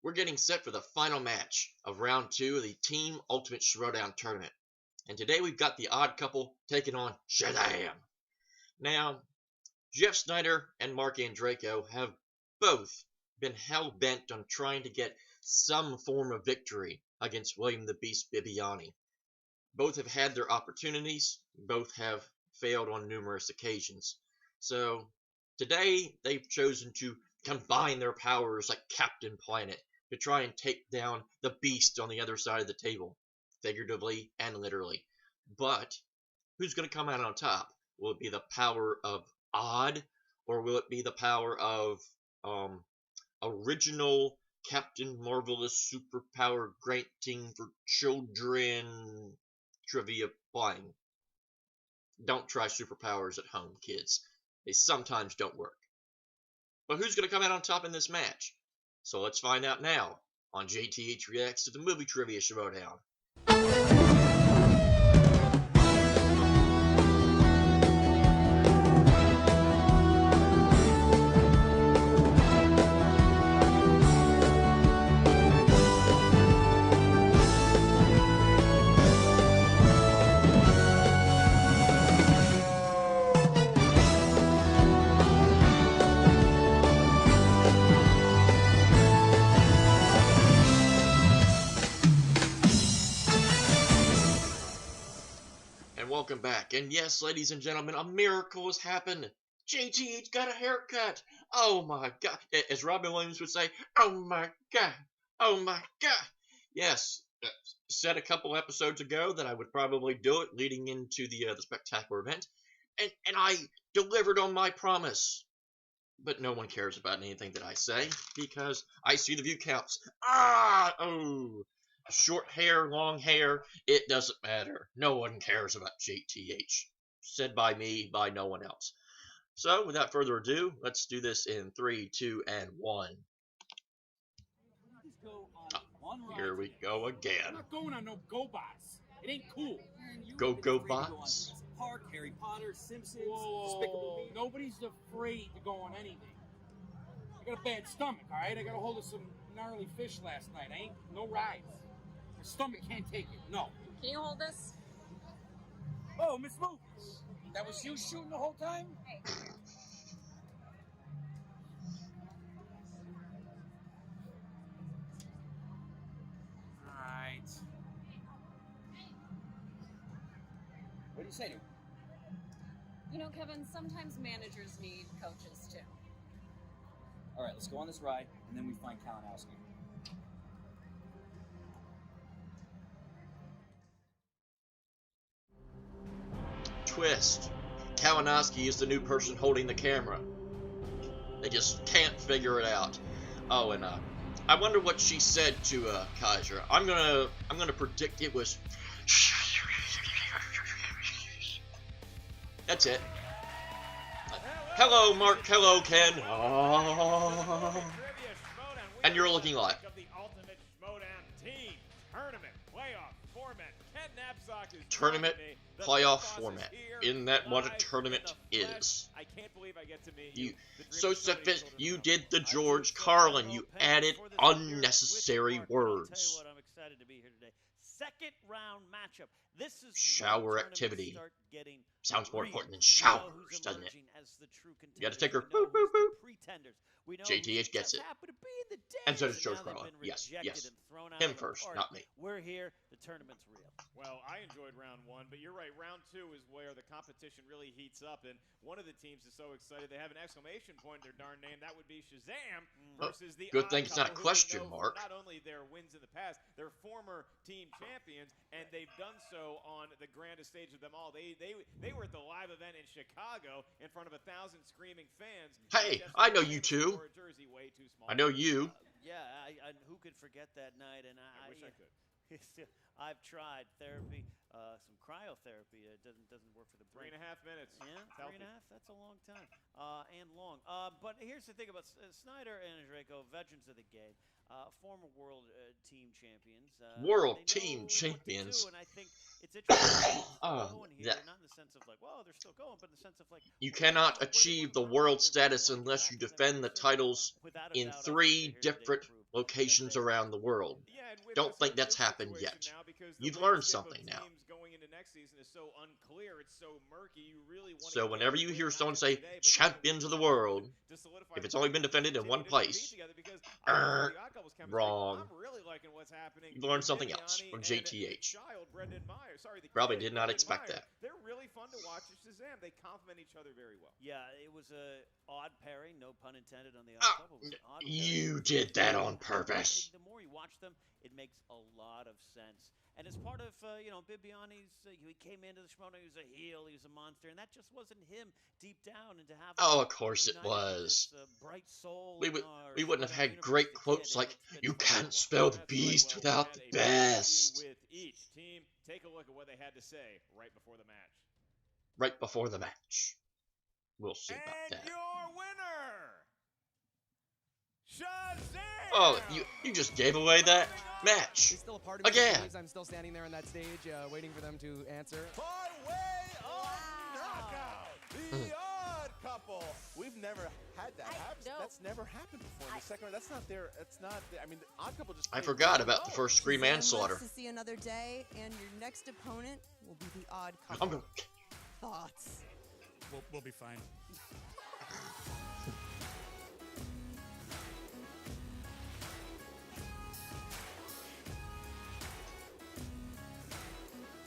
We're getting set for the final match of round 2 of the Team Ultimate Schmoedown tournament. And today we've got the odd couple taking on Shazam. Now, Jeff Snyder and Mark Andreyko have both been hell-bent on trying to get some form of victory against William the Beast Bibbiani. Both have had their opportunities, both have failed on numerous occasions. So, today they've chosen to combine their powers like Captain Planet to try and take down the beast on the other side of the table, figuratively and literally. But who's going to come out on top? Will it be the power of odd, or will it be the power of original Captain Marvelous superpower granting for children trivia playing? Don't try superpowers at home, kids. They sometimes don't work. But who's going to come out on top in this match? So let's find out now on JTH Reacts to the Movie Trivia Schmoedown. Welcome back, and yes, ladies and gentlemen, a miracle has happened. JTH got a haircut. Oh my god. As Robin Williams would say, oh my god. Oh my god. Yes, said a couple episodes ago that I would probably do it leading into the spectacular event, and I delivered on my promise. But no one cares about anything that I say, because I see the view counts. Short hair, long hair, it doesn't matter. No one cares about JTH. Said by me, by no one else. So, without further ado, let's do this in 3, 2, and 1. Here we go again. I'm not going on no go-bots. It ain't cool. Go bots? Park, Harry Potter, Simpsons, Whoa, Despicable Me. Nobody's afraid to go on anything. I got a bad stomach, all right? I got a hold of some gnarly fish last night. I ain't no rides. My stomach can't take it. No. Can you hold this? Oh, Miss Movies. That was you shooting the whole time? Hey. All right. What do you say to him? You know, Kevin, sometimes managers need coaches too. All right, let's go on this ride, and then we find Kalinowski. Twist. Kalinowski is the new person holding the camera. They just can't figure it out. Oh, and I wonder what she said to Kaiser. I'm gonna predict it was. That's it. Hello, Mark. Hello, Ken. Oh. And you're looking live. Tournament playoff format. Isn't that what a tournament is? I can't believe I get to meet you. So sophisticated. You did the George Carlin. You added unnecessary words. I'm excited to be here today. Second round matchup. This is shower activity. Sounds more important than showers, doesn't it? You gotta take her. Boop, boop, boop. JTH gets it. And so does George Carlin. Yes, yes. Him first, not me. We're here. The tournament's real. Well, I enjoyed round 1, but you're right. Round 2 is where the competition really heats up, and one of the teams is so excited they have an exclamation point in their darn name. That would be Shazam versus the good thing it's not a question mark. Not only their wins in the past, they're former team champions, and they've done so on the grandest stage of them all. They were at the live event in Chicago in front of 1,000 screaming fans. Hey, I know you too. I know you. Yeah, who could forget that night? And I wish I could. I've tried therapy, some cryotherapy. It doesn't work for the brain. 3.5 minutes. Yeah, 3.5. That's a long time. And long. But here's the thing about Snyder and Andreyko, veterans of the game, former world team champions. World team champions. And I think it's interesting going here, not in the sense of like, well, they're still going, but in the sense of like, you cannot achieve the world status unless you defend the titles in 3 different locations around the world. Yeah, and with Don't this think whole that's chip happened situation yet. now, because the You've learned landscape of something now. teams going into next season is so unclear, it's so murky. You really want So to whenever you win hear not someone just say today, but champions of the world, to solidify if it's the only fact been that they defended in one continue to compete place, together, because I can tell the Odd Couples chemistry, wrong. I'm really liking what's happening. You've learned with something else Viviani from and JTH. the child, Brendan Meyer. Sorry, the Probably kid, did not Brendan expect Meyer. that. They're really fun to watch at Shazam. They complement each other very well. Yeah, it was a odd pairing, no pun intended on the odd Ah, couple. It was an odd you pairing. did that on purpose. The more you watch them, it makes a lot of sense. And as part of, Bibiani's, he came into the Schmoedown, he was a heel, he was a monster, and that just wasn't him deep down. And to have Oh, of course it united with was. this, bright soul We in our wouldn't have Schmoedown had universe, great the quotes kid, like, it's been "You can't phenomenal. spell the That's right. beast Well, without we the had a preview best." with each team. Take a look at what they had to say right before the match. Right before the match. We'll see about And that. your winner, Shazam! Oh, you just gave away that match. There's still a part of me that Again. believes I'm still standing there on that stage, waiting for them to answer. By way of knockout, the Odd Couple. We've never had that happen. know. That's never happened before. In the second round, that's not there. It's not. I mean, the Odd Couple just. I played forgot really about the well. first degree Shazam manslaughter. lives to see another day, and your next opponent will be the Odd I'm Couple. going. Thoughts? We'll be fine.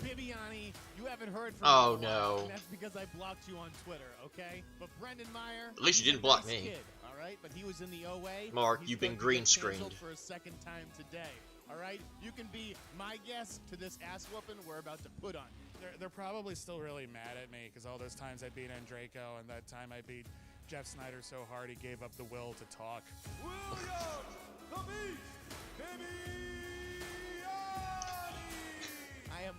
Bibiani, you haven't heard from Oh, me in a while, no. and that's because I blocked you on Twitter, okay? But Brendan Meyer, At least you he's didn't a block nice me. Kid, all right? But he was in the OA. Mark, He's you've been going to green get canceled screened. for a second time today, all right? You can be my guest to this ass whooping we're about to put on you. They're probably still really mad at me because all those times I beat Andreyko and that time I beat Jeff Snyder so hard he gave up the will to talk. William, the Beast, I am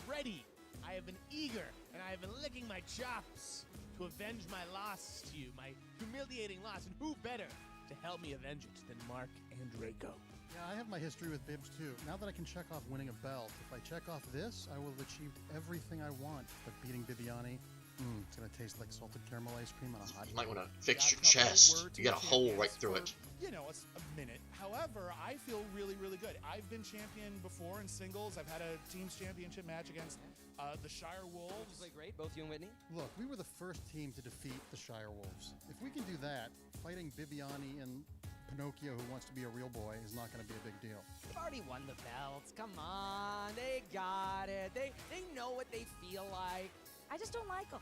ready. I have been eager, and I have been licking my chops to avenge my loss to you, my humiliating loss. And who better to help me avenge it than Mark Andreyko? Yeah, I have my history with Bibbs too. Now that I can check off winning a belt, if I check off this, I will have achieved everything I want. But beating Bibiani, it's gonna taste like salted caramel ice cream on a hot You might day. want to fix your chest. You got a hole right through it. A minute. However, I feel really, really good. I've been champion before in singles. I've had a team's championship match against the Shire Wolves. Played great, both you and Whitney. Look, we were the first team to defeat the Shire Wolves. If we can do that, fighting Bibiani and Pinocchio, who wants to be a real boy, is not going to be a big deal. They've already won the belts. Come on, they got it. They know what they feel like. I just don't like him.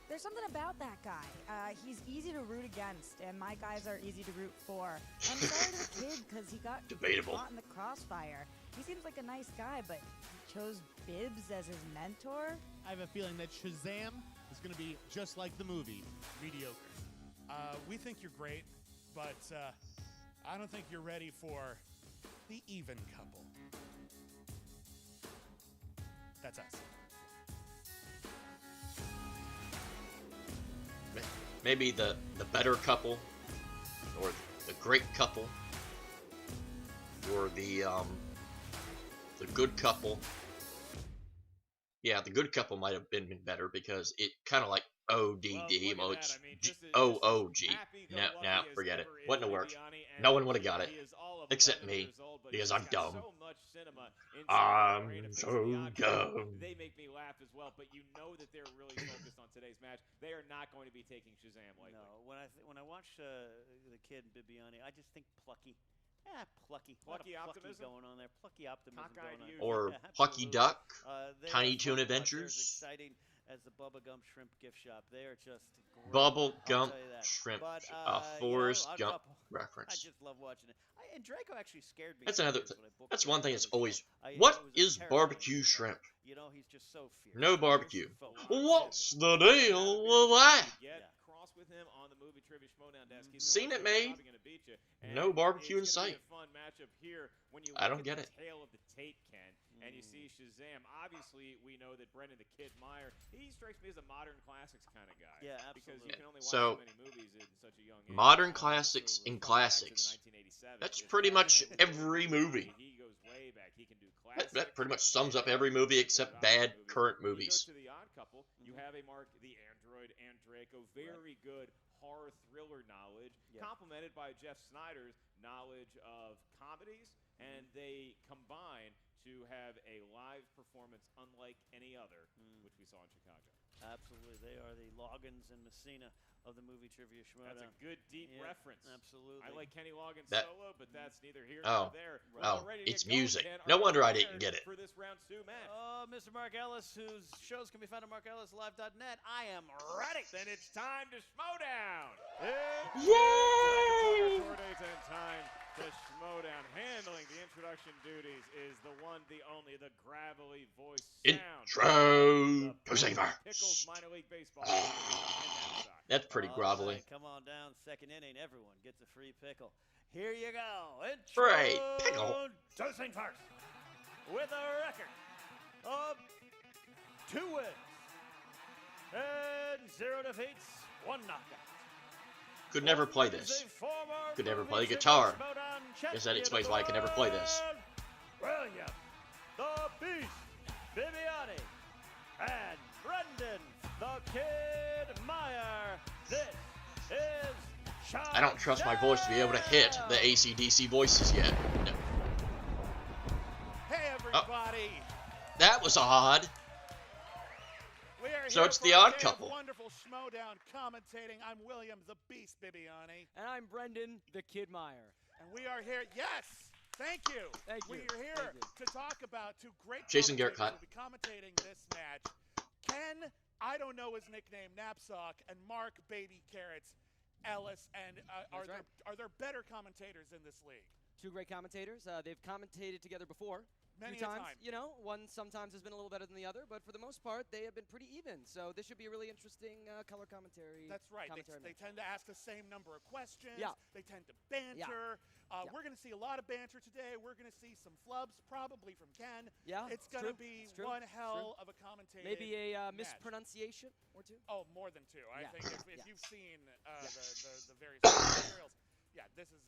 There's something about that guy. He's easy to root against, and my guys are easy to root for. I'm sorry to the kid because he got Debatable. caught in the crossfire. He seems like a nice guy, but he chose Bibbs as his mentor. I have a feeling that Shazam is going to be just like the movie, mediocre. We think you're great, but I don't think you're ready for the even couple. That's us. Maybe the better couple, or the great couple, or the good couple. Yeah, the good couple might have been better because it kind of like ODD, OOG. No, forget it. Wouldn't have worked. No one would have got it, except me, because I'm dumb. I'm so dumb. They make me laugh as well, but you know that they're really focused on today's match. They are not going to be taking Shazam lightly. No, when I watch the kid Bibiani, I just think plucky. Plucky. Plucky optimism going on there. Plucky optimism Cockeyed going on. youth. Or Yeah, Plucky absolutely. Duck, They Tiny are Toon fun to watch. They're Adventures, as exciting as the Bubba Gump Shrimp gift shop. They are just great. Bubble I'll Gump tell you that. Shrimp, But, Forrest Odd Gump Couple, I reference. just love watching it. And Draco actually scared me. That's another. when I booked That's him one thing for that's the always. show. What it was is terrifying barbecue because, shrimp? He's just so fierce. No barbecue. Merciful. What's the deal with that? Get cross with him on the movie trivia Schmoedown desk. He's Seen it made. Gonna beat you. And No barbecue in it's gonna sight. be a fun matchup here when you I look don't get at it. the tail of the tape, Ken, and you see Shazam. Obviously, we know that Brendan the Kid Meyer, he strikes me as a modern classics kind of guy. Yeah, Because you absolutely. can only watch So, so many movies in such a young age. modern classics and Far back to the classics. 1987. That's It's pretty back much in the every movie. He goes way back. He can do classics. That pretty much sums up every movie except bad current movies. You go to the Odd Couple, you have a Mark the Android Andreyko, very good horror thriller knowledge, complemented by Jeff Snyder's knowledge of comedies, and they combine to have a live performance unlike any other, which we saw in Chicago. Absolutely. They are the Loggins and Messina of the movie Trivia Schmoedown. That's a good, deep reference. Absolutely. I like Kenny Loggins solo, but that's neither here Oh. nor there. Oh, Ready to it's get going, music. Ken. No Are you wonder I prepared didn't get it. for this round 2 match? Mr. Mark Ellis, whose shows can be found at markellislive.net. I am ready. Then it's time to Schmoedown. Yay! And time to Schmoedown. Handling the introduction duties is the one, the only, the gravelly voice sound. Intro to Savers. Pickles minor league baseball. That's pretty grovelly. Right, come on down, second inning. Everyone gets a free pickle. Here you go. Free pickle. Introducing first, with a record of 2 wins and 0 defeats, 1 knockout. Could never play this. Could never play guitar. Guess that explains why I could never play this. William, the Beast, Bibiani, and Brendan, the Kid Meyer. This is Shazam. I don't trust my voice to be able to hit the AC/DC voices yet. No. Hey everybody! That was odd. We are So here it's for the a Odd day of Couple. Wonderful Schmoedown commentating. I'm William the Beast Bibiani. And I'm Brendan, the Kid Meyer. And we are here, yes! Thank you! Thank you. We are here to talk about 2 great Jason Garrett commentators who will be commentating this match. Ken, I don't know his nickname, Knapsack, and Mark Baby Carrots Ellis. And are there better commentators in this league? 2 great commentators. They've commentated together before. Many times. a time. You know, one sometimes has been a little better than the other, but for the most part, they have been pretty even. So this should be a really interesting color commentary. That's right. They tend to ask the same number of questions. Yeah. They tend to banter. We're going to see a lot of banter today. We're going to see some flubs, probably from Ken. Yeah, it's going to be one hell of a commentating Maybe a match. mispronunciation or 2. Oh, more than 2. I Yeah. think if you've seen the various materials, this is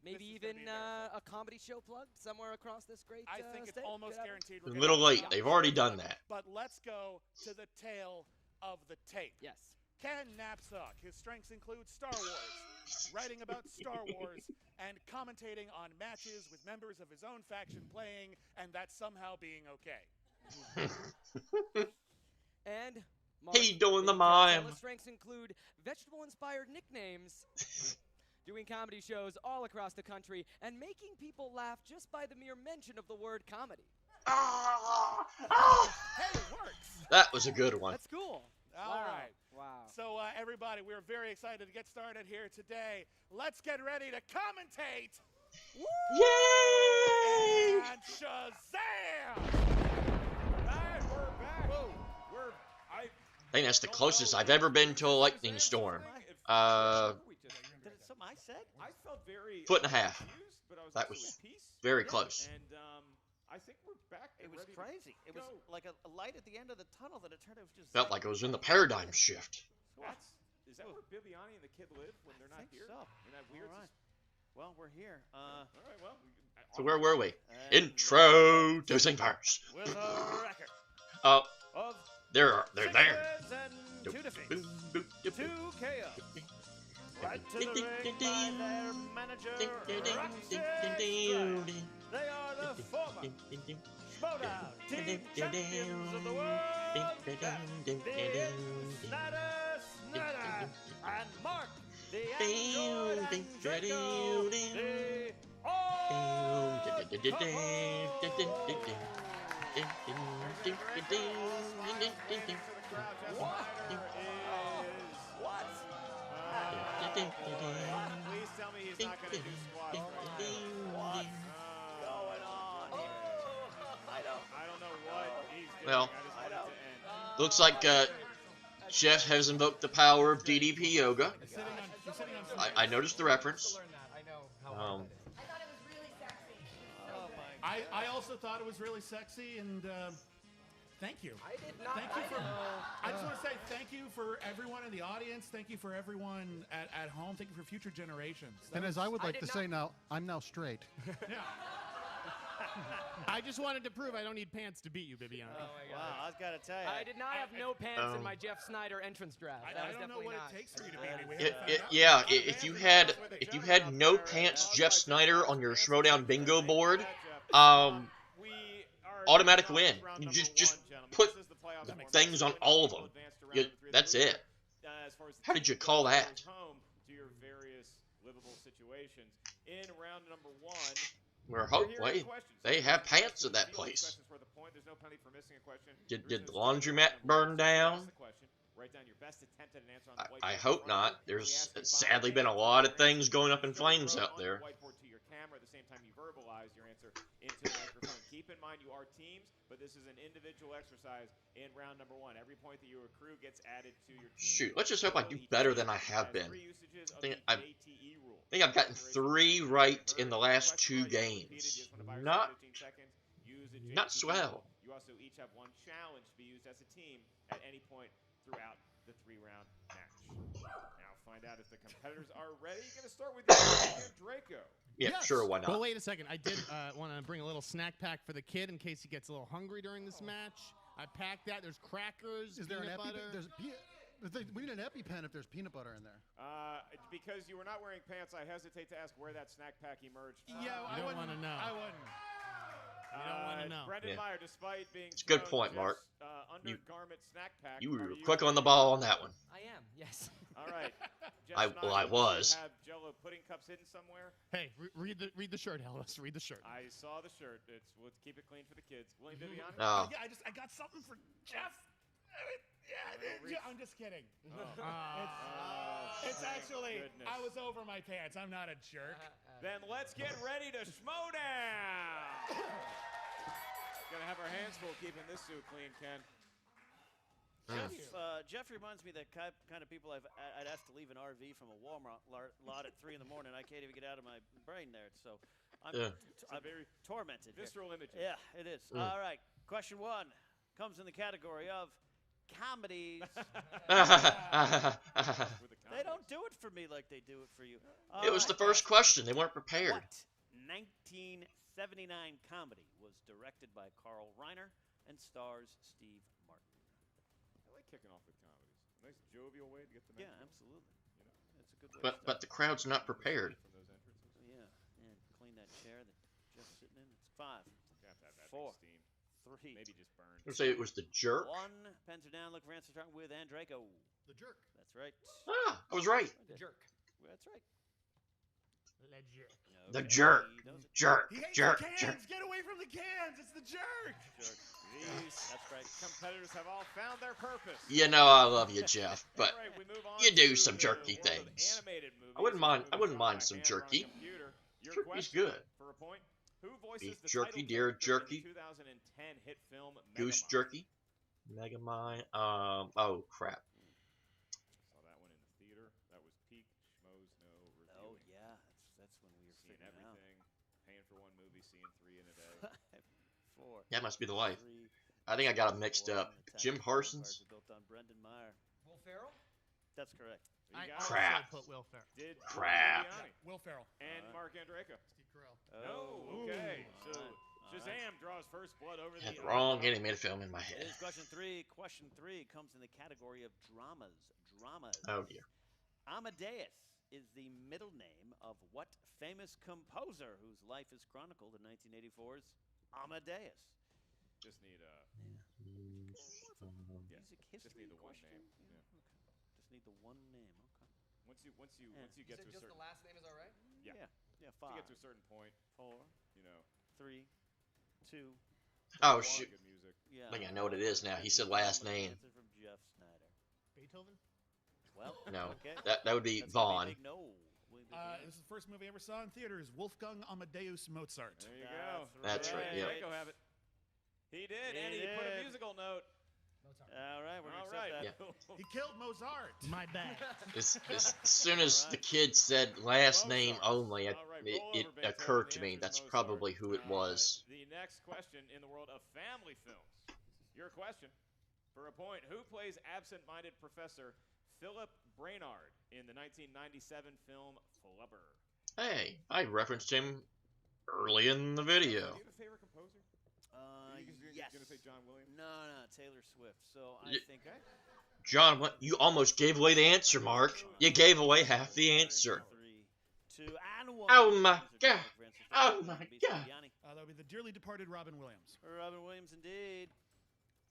maybe this is even gonna be a comedy show plug somewhere across this great I think it's state. almost guaranteed. A little late. They've already done that. But let's go to the tail of the tape. Yes. Ken Knapsack. His strengths include Star Wars, writing about Star Wars, and commentating on matches with members of his own faction playing, and that somehow being okay. And He doing the Mark, mime. his strengths include vegetable-inspired nicknames, doing comedy shows all across the country, and making people laugh just by the mere mention of the word comedy. Hey, it works. That was a good one. That's cool. All right. Wow. So, everybody, we're very excited to get started here today. Let's get ready to commentate. Yay! And Shazam! And we're back. I think that's the closest I've ever been to a lightning storm. Did it something I said? I felt very 1.5 feet. confused, but I was That also was at peace. very close. And I think we're back. It was ready to crazy. It was go. like a light at the end of the tunnel that it turned out just Felt like it was in the paradigm shift. Is that where Bibiani and the kid live when they're not think here? so. Isn't that weird? All right. Well, we're here. All right. Well. So where were we? And Intro to Savers. with a record Oh, of they're 6 there. wins and 2 defeats, 2 KO. Right to the ring by their manager, Roxy Strong. They are the former Schmoedown Team Champions of the World, Snyder and Mark, the Android and Draco, the Please tell me he's not going to do squats. What's going on here? I don't know what he's doing. Well, I just want it to end. looks like Jeff has invoked the power of DDP yoga. I noticed the reference. I also thought it was really sexy, and thank you. I did not. Thank you for. I just want to say thank you for everyone in the audience. Thank you for everyone at home. Thank you for future generations. And as I would like to say now, I'm now straight. Yeah. I just wanted to prove I don't need pants to beat you, Bibiana. Oh my God. Wow, I was gotta tell you. I did not have no pants in my Jeff Snyder entrance draft. That was I don't know definitely what not. it takes for you to beat me. We haven't found out. Yeah, if you had no pants Jeff Snyder on your Schmoedown bingo board, automatic win. You just put things on all of them. That's it. How did you call that? To your various livable situations. In round number 1, Well, hopefully they have pants at that place. Did the laundromat burn down? I hope not. There's sadly been a lot of things going up in flames out there. Whiteboard to your camera at the same time you verbalize your answer into the microphone. Keep in mind you are teams, but this is an individual exercise in round number 1. Every point that you accrue gets added to your team. Shoot, let's just hope I do better than I have been. I think I've gotten 3 right in the last 2 games. Not swell. You also each have 1 challenge to be used as a team at any point throughout the 3-round match. Now find out if the competitors are ready. You're going to start with Draco. Yeah, yes. sure, why not? Well, wait a second. I did want to bring a little snack pack for the kid in case he gets a little hungry during this match. I packed that. There's crackers, Is there an peanut butter. we need an EpiPen if there's peanut butter in there. Because you were not wearing pants, I hesitate to ask where that snack pack emerged from. Yeah, I don't want to know. I wouldn't. You don't want to know. Brendan Meyer, despite being it's a good point, Mark. Undergarment snack pack. You were quick on the ball on that one. I am, yes. All right. I was. Have Jello pudding cups hidden somewhere? Hey, read the shirt, Ellis. Read the shirt. I saw the shirt. Let's keep it clean for the kids. William Viviani? Oh. Yeah, I got something for Jeff. I'm just kidding. It's actually, I was over my pants. I'm not a jerk. Then let's get ready to Schmoedown. Gonna have our hands full keeping this suit clean, Ken. Jeff reminds me that kind of people I'd ask to leave an RV from a Walmart lot at 3 in the morning. I can't even get out of my brain there, so I'm very tormented. Visceral images. Yeah, it is. All right, question 1 comes in the category of comedies. They don't do it for me like they do it for you. It was the first question. They weren't prepared. What 1979 comedy was directed by Carl Reiner and stars Steve Martin? I like kicking off with comedies. A nice jovial way to get the Yeah, absolutely. You know, it's a good way. But the crowd's not prepared. From those entrances. Yeah, and clean that chair that Jeff's sitting in. It's 5, You have to have that 4, steam. 3. Maybe just burned. Let's say it was the jerk. 1. Pens are down. Look for answers starting with Andraco. The jerk. That's right. Ah, I was right. The jerk. That's right. Legit. The jerk. Jerk. He hates Jerk. the cans. Jerk. Get away from the cans. It's the jerk. That's right. Competitors have all found their purpose. You know I love you, Jeff, but All right, we move on you do to some the jerky world of things. animated movies. I wouldn't mind some jerky. Your Jerky's question good. For a point. Who voices Beef the jerky, title deer character jerky, in the 2010 hit film goose Megamind? jerky, Megamind. Oh crap. Saw that one in the theater. That was peak Schmoes No reviewing. Oh yeah, that's when we were Seeing figuring out. everything, paying for one movie, seeing 3 in a day. 4. That must be the life. 3, I think I got them mixed 4, up. and the Jim tactical Parsons. cards were built on Brendan Meyer. Will Ferrell? That's correct. You I got it. Crap. also put Will Ferrell. Did Crap. Viviani. Will Ferrell. And Mark Andreyko. Steve Carell. No, okay. All So right. Shazam draws first blood over Had the the wrong animated film in my It head. is question 3. Question 3 comes in the category of dramas. Dramas. Oh dear. Amadeus is the middle name of what famous composer whose life is chronicled in 1984's Amadeus? Just need Music history just need the one question? name. Yeah. Yeah. Okay. Just need the one name. Okay. Once you Yeah. You get said to a just certain the last name is all right? Yeah. Yeah. Once 5, you get to a certain point, 4, you know, 3, 2. Oh one, shoot. good music. Yeah. I think I know what it is now. He said last name. Answer from Jeff Snyder. Beethoven? Well, No, okay. that would be That's gonna Vaughn. be a big no. William Viviani. This is the first movie I ever saw in theaters. Wolfgang Amadeus Mozart. There you go. That's right, yeah. Draco have it. He did, He and he put a did. musical note. All right, we're All gonna right. accept that. He killed Mozart. My bad. As soon as the kid said last name only, All right, roll it over, Beethoven. occurred to The me answer's that's Mozart. probably who it was. The next question in the world of family films. Your question for a point. Who plays absent-minded Professor Philip Brainard in the 1997 film Flubber? Hey, I referenced him early in the video. Do you have a favorite gonna say John Williams. No, Taylor Swift. So I think. John, what? You almost gave away the answer, Mark. You gave away half the answer. 3, 2, and 1. Oh my God! Oh my God! That would be the dearly departed Robin Williams. Robin Williams, indeed.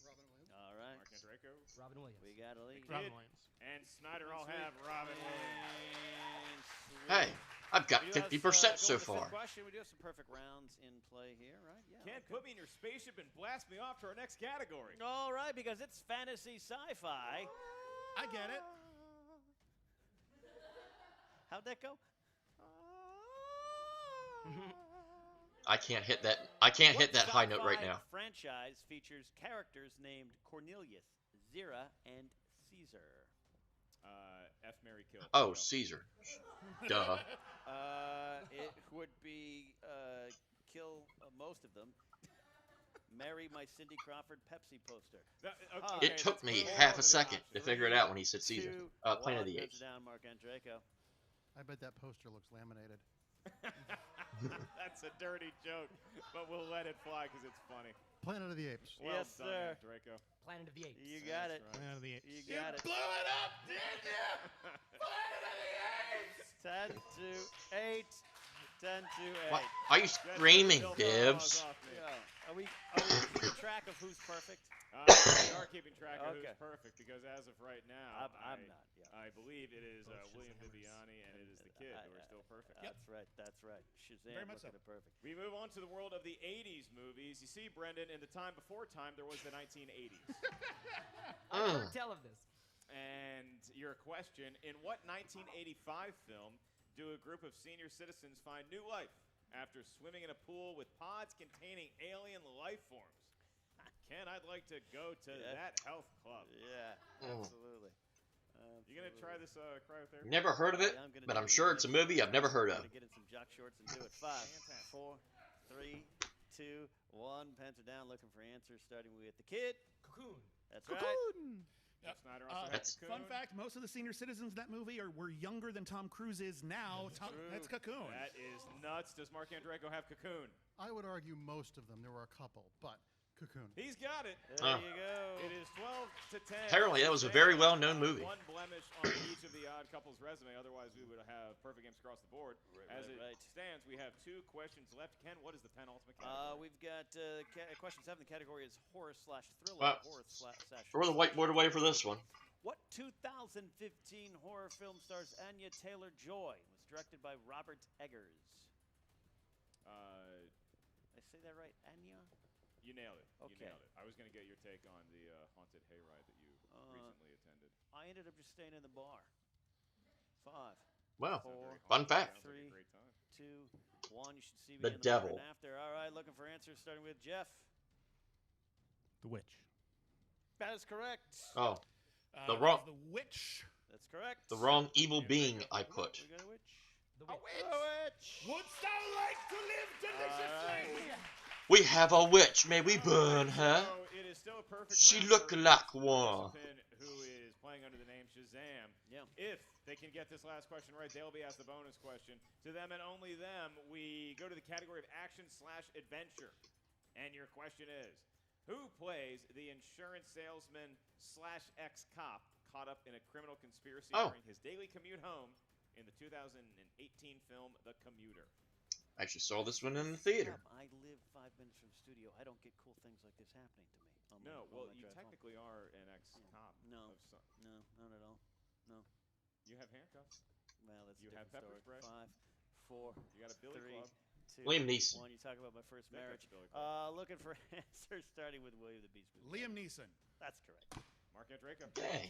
Robin Williams. All right. Mark Andreyko. Robin Williams. We got a lead. Robin Williams. And Snyder all have Robin Williams. Hey, I've got We do have, 50% so going to the fifth far. Question. We do have some perfect rounds in play here, right? Yeah. Can't put me in your spaceship and blast me off to our next category. All right, because it's fantasy sci-fi. I get it. How'd that go? I can't hit that. I can't hit that high note right now. Franchise features characters named Cornelius, Zira, and Caesar. F. Mary Kill. Oh, Caesar. Duh. It would be kill most of them. Marry my Cindy Crawford Pepsi poster. It took me half a second to figure it out when he said Caesar. Planet of the Apes. Down, Mark Andreyko. I bet that poster looks laminated. That's a dirty joke, but we'll let it fly because it's funny. Planet of the Apes. Well Yes, done, sir. Draco. Planet of the Apes. You got it. Right. Planet of the Apes. You got it. Blew it up, did you? Planet of the Apes. 10 to 8. 10 to 8. What? Are you screaming, Dibs? Yeah. Are we keeping track of who's perfect? We are keeping track of who's perfect because as of right now, I'm not. Yeah. I believe it is William Bibiani and it is the kid who are still perfect. That's right. That's right. Shazam Very much looking perfect. We move on to the world of the 80s movies. You see, Brendan, in the time before time, there was the 1980s. I can't tell of this. And your question, in what 1985 film do a group of senior citizens find new life after swimming in a pool with pods containing alien life forms? Ken, I'd like to go to that health club. Yeah, absolutely. You gonna try this cryotherapy? Never heard of it, but I'm sure it's a movie I've never heard of. Get in some jock shorts and do it. 5, 4, 3, 2, 1. Pens are down, looking for answers. Starting with the kid. Cocoon. That's right. Jeff Snyder also had Cocoon. Fun fact: most of the senior citizens in that movie were younger than Tom Cruise is now. That's Cocoon. That is nuts. Does Mark Andreyko have Cocoon? I would argue most of them. There were a couple, but Cocoon. He's got it. There you go. It is 12 to 10. Apparently, that was a very well-known movie. One blemish on each of the odd couples' resume. Otherwise, we would have perfect games across the board. As it stands, we have 2 questions left. Ken, what is the penultimate category? We've got question 7. The category is horror/thriller. Throw the whiteboard away for this one. What 2015 horror film stars Anya Taylor-Joy? Was directed by Robert Eggers. I say that right, Anya? You nailed it. Okay. You nailed it. I was going to get your take on the haunted hayride that you recently attended. I ended up just staying in the bar. 5. Wow. 4, Fun fact. 3, 2, 1. You should see me The in the devil. bar and after. All right, looking for answers, starting with Jeff. The Witch. That is correct. Oh, the wrong. The Witch. That's correct. The wrong evil being I put. We got a witch. The A Witch. witch. Wouldst thou like to live deliciously? We have a witch. May we burn her? So it is still a perfect She round look for like one. participant who is playing under the name Shazam. Yeah. If they can get this last question right, they'll be asked the bonus question. To them and only them, we go to the category of action/adventure. And your question is, who plays the insurance salesman / ex-cop caught up in a criminal conspiracy during his daily commute home in the 2018 film The Commuter? I actually saw this one in the theater. I live 5 minutes from the studio. I don't get cool things like this happening to me. No, well, you technically are an ex-cop. No, of some. no, not at all. No. You have handcuffs. Well, that's You a have different pepper story. spray. 5, 4, You got a billy 3, club. 2, Liam Neeson. 1. You talk about my first Think marriage. that's Billy Club. Looking for answers, starting with William the Beast Movie. Liam Neeson. That's correct. Mark Andreyko. Dang.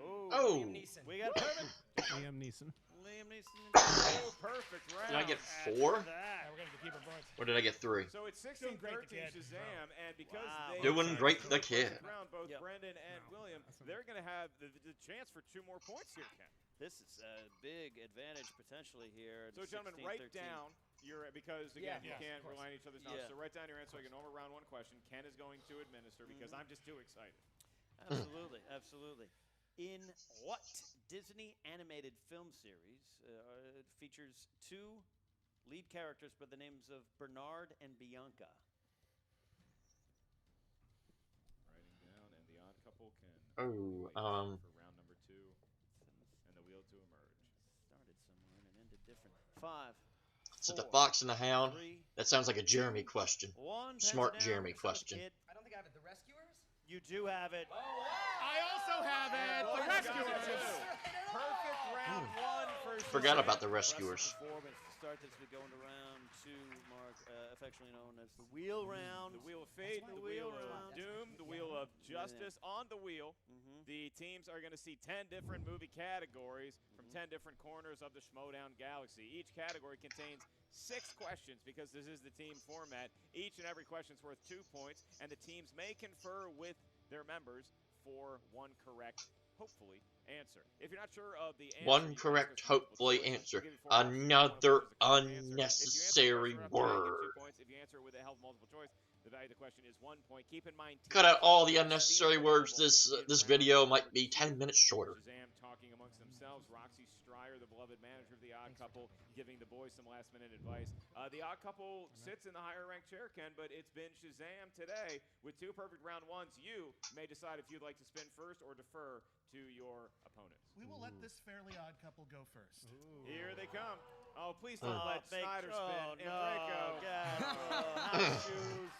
Oh, Liam Neeson. We got perfect. Liam Neeson. Liam Neeson. Oh, perfect round. Did I get at 4? that. We're gonna keep it going. Or did I get 3? So it's Doing great, 16-13 the kid. Shazam, and because Wow. they Doing great, the kid. Round, both Brendan and William, they're going to have the chance for 2 more points here, Ken. This is a big advantage potentially here. So, gentlemen, write down your because again you can't rely on each other's knowledge. Yeah. So write down your answer. So I can over round 1 question. Ken is going to administer because I'm just too excited. Absolutely, absolutely. In what Disney animated film series features 2 lead characters by the names of Bernard and Bianca? couple can Oh, for round number 2 and the wheel to emerge. Started somewhere and it ended different. 5. So the Fox and the Hound. That sounds like a Jeremy question. Smart Jeremy question. I don't think I have it. The Rescuers? You do have it. I also have it. The Rescuers. Perfect round 1 for Forgot Shazam. about the Rescuers. Performance to start this, we go into round 2, Mark, affectionately known as the wheel round. The wheel of fate, the wheel of doom, the wheel of justice. On the wheel, the teams are going to see 10 different movie categories from 10 different corners of the Schmoedown galaxy. Each category contains 6 questions because this is the team format. Each and every question is worth 2 points, and the teams may confer with their members for one correct, hopefully, answer. If you're not sure of the answer, One correct, hopefully answer. Another unnecessary word. If you answer with a held multiple choice, the value of the question is 1 point. Keep in mind, Cut out all the unnecessary words. This video might be 10 minutes shorter. Shazam talking amongst themselves. Roxy Stryer, the beloved manager of the Odd Couple, giving the boys some last-minute advice. The Odd Couple sits in the higher-ranked chair, Ken, but it's been Shazam today with 2 perfect round 1s. You may decide if you'd like to spin first or defer to your opponents. We will let this fairly odd couple go first. Here they come. Oh, please don't let Snyder spin. Oh, no, Enrico. God. House shoes.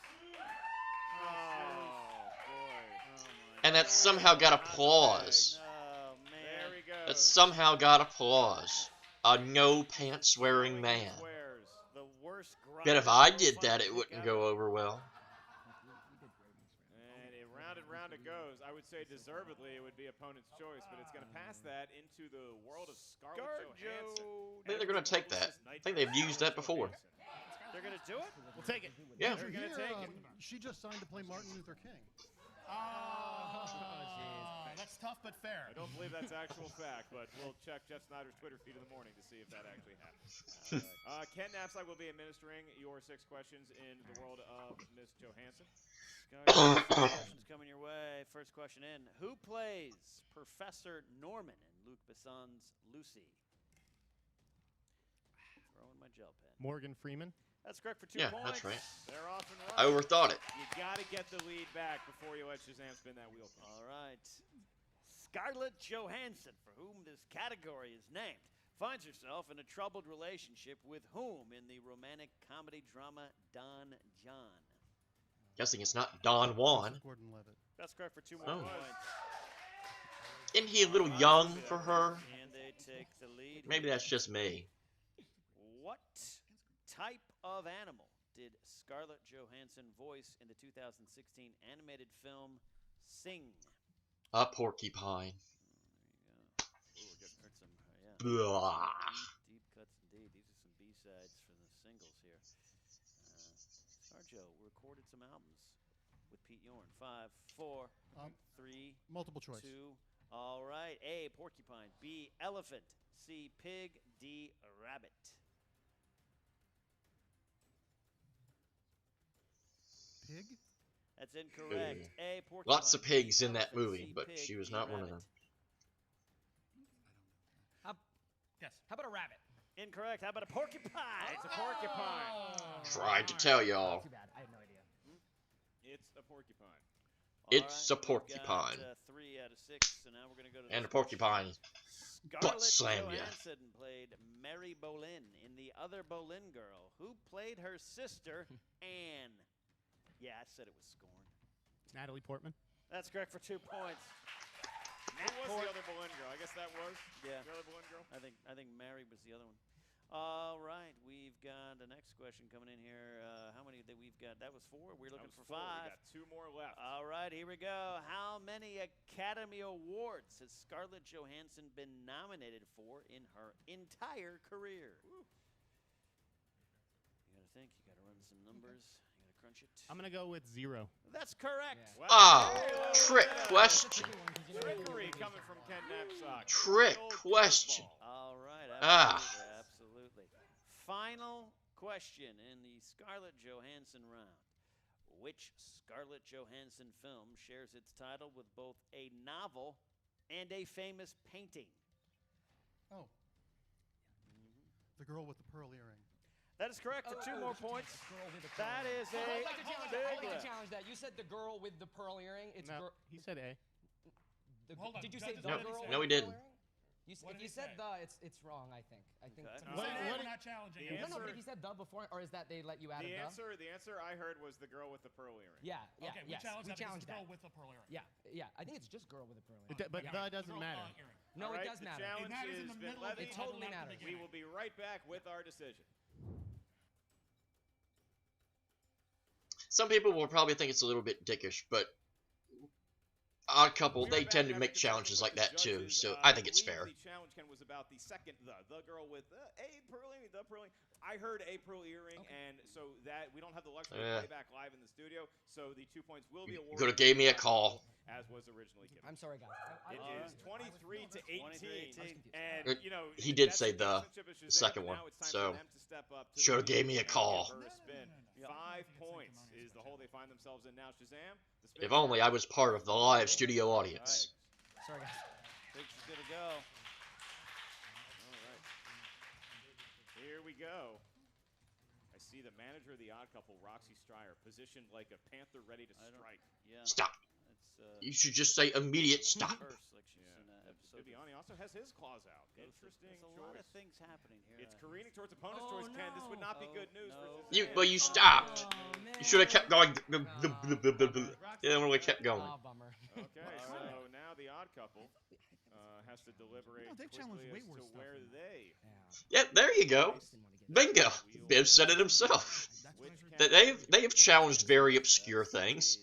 And that somehow got applause. Oh, man. There we go. That somehow got applause. A no pants wearing man. The worst Bet if I did that, it wouldn't go over well. And round it goes. I would say deservedly it would be opponent's choice, but it's going to pass that into the world of Scarlett Johansson. I think they're going to take that. I think they've used that before. They're going to do it? We'll take it. Yeah. They're going to take it. She just signed to play Martin Luther King. That's tough but fair. I don't believe that's actual fact, but we'll check Jeff Snyder's Twitter feed in the morning to see if that actually happened. Ken Knapsack will be administering your 6 questions in the world of Miss Johansson. Questions coming your way. First question in. Who plays Professor Norman in Luc Besson's Lucy? Throwing my gel pen. Morgan Freeman. That's correct for 2 points. Yeah, that's right. They're off and running. I overthought it. You got to get the lead back before you let Shazam spin that wheel. All right. Scarlett Johansson, for whom this category is named, finds herself in a troubled relationship with whom in the romantic comedy drama Don John? Guessing it's not Don Juan. Gordon-Levitt. That's correct for 2 more Oh. points. Isn't he a little young for her? And they take the lead. Maybe that's just me. What type of animal did Scarlett Johansson voice in the 2016 animated film Sing? A porcupine. Ooh, heard some, Blah. Deep cuts indeed. These are some B-sides for the singles here. Sarjo recorded some albums with Pete Yorn. 5, 4, 3, multiple choice. 2. All right. A, porcupine. B, elephant. C, pig. D, rabbit. Pig? That's incorrect. A, porcupine. Lots of pigs in that movie, but she was not one of them. Yes. How about a rabbit? Incorrect. How about a porcupine? It's a porcupine. Tried to tell y'all. Too bad. I had no idea. It's a porcupine. It's a porcupine. 3 out of 6. So now we're going to go to And a porcupine butt Scarlett slam ya. Johansson played Mary Boleyn in The Other Boleyn Girl. Who played her sister, Anne? Yeah, I said it was Scorn. Natalie Portman. That's correct for 2 points. Who was the other Boleyn girl? I guess that was the other Boleyn girl. I think Mary was the other one. All right, we've got the next question coming in here. How many that we've got? That was 4. We're looking for 5. We got 2 more left. All right, here we go. How many Academy Awards has Scarlett Johansson been nominated for in her entire career? You got to think. You got to run some numbers. You got to crunch it. I'm gonna go with 0. That's correct. Well, Ah, trick question. Trickery coming from Ken Knapsack. Trick question. All right. Ah. Absolutely. Final question in the Scarlett Johansson round. Which Scarlett Johansson film shares its title with both a novel and a famous painting? Oh. The girl with the pearl earring. That is correct for 2 more points. That is a I'd like to big challenge lift. that. You said the girl with the pearl earring. It's No, he said A. Hold on, Did you say judges, the what did he girl? say? No, he didn't. What If did you he said say? the, it's wrong. I think. We're not challenging it. No, but if you said the before, or is that they let you add The a answer I heard was the girl with the pearl earring. Yeah. Okay, we yes, challenge we that. challenge It's that. girl with a pearl earring. Yeah. I think it's just girl with a pearl earring. But the doesn't Girl, matter. earring. No, All it right, does the matter. challenge It matters in has the been middle of the levied. It totally not the matters. We beginning. will be right back with our decision. Some people will probably think it's a little bit dickish, but Odd Couple, they tend to make challenges like that too, so I think it's fair. The challenge, Ken, was about the second, the girl with a pearl earring, the pearl earring. I heard a pearl earring, and so that we don't have the luxury of playback live in the studio, so the 2 points will be awarded. You could have gave me a call. As was originally given. I'm sorry, guys. It is 23 to 18, and you know He did that's say the relationship of Shazam, second but one, now it's time so for them to step up to the should have plate gave me a and call. give her a spin. 5 points is the hole they find themselves in now. Shazam. The If only I was part of the live studio audience. Sorry, guys. Think she's gonna go. All right. Here we go. I see the manager of the Odd Couple, Roxy Stryer, positioned like a panther ready to strike. Yeah. Stop. You should just say immediate stop. First, like she's in that episode. Bibiani also has his claws out. Interesting There's a choice. lot of things happening here. It's careening towards opponent's choice, Ken. This would not be good news for You, Shazam. well, you stopped. You should have kept going. Yeah, we kept going. Oh, bummer. Okay, so now the Odd Couple has to deliberate they've challenged quickly way as worse to stuff where than they Yeah, there you go. Bingo. Biv said it himself. They have challenged very obscure things,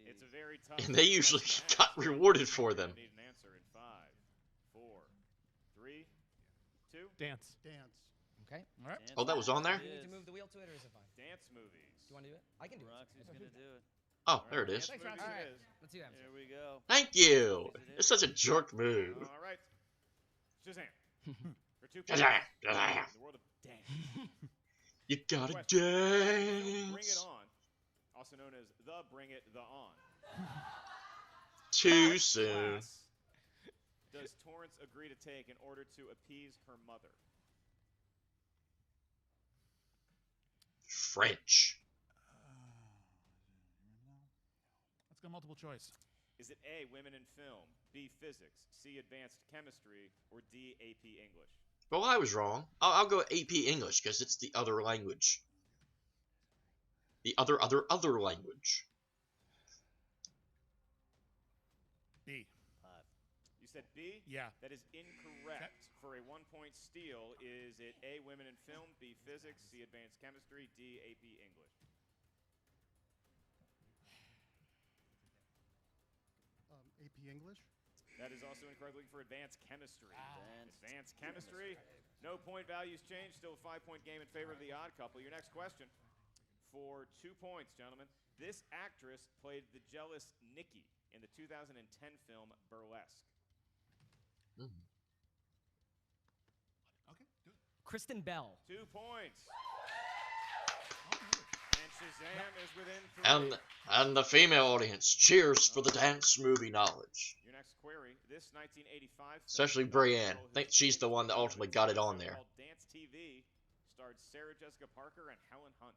It's a very tough and they usually got rewarded for them. Need an answer in 5, 4, 3, 2. Dance. Okay. All right. Oh, that was on there? Do you need to move the wheel to it, or is it fine? Dance movies. Do you want to do it? I can do Roxy's gonna do it. Oh, there it is. Dance it. movies All right. it is. Let's do that. Here we go. Thank you. It's such a jerk move. All right. Shazam. For 2 Shazam, points. Shazam. In the world of dance. You gotta Question. Bring dance. It On, also known as the Bring It the On. Too soon. Class does Torrance agree to take in order to appease her mother? French. Let's go multiple choice. Is it A, women in film, B, physics, C, advanced chemistry, or D, AP English? Well, I was wrong. I'll go AP English because it's the other language. The other language. B. You said B? Yeah. That is incorrect. For a 1-point steal, is it A, women in film, B, physics, C, advanced chemistry, D, AP English? AP English? That is also incorrect. Looking for advanced chemistry. Advanced chemistry. No point values changed. Still a 5-point game in favor of the Odd Couple. Your next question for 2 points, gentlemen. This actress played the jealous Nikki in the 2010 film Burlesque. Okay, do it. Kristen Bell. 2 points. And Shazam is within 3. And the female audience cheers for the dance movie knowledge. Your next query. This 1985 film, Especially Brienne. I think she's the one that ultimately got it on there. called Dance TV starred Sarah Jessica Parker and Helen Hunt.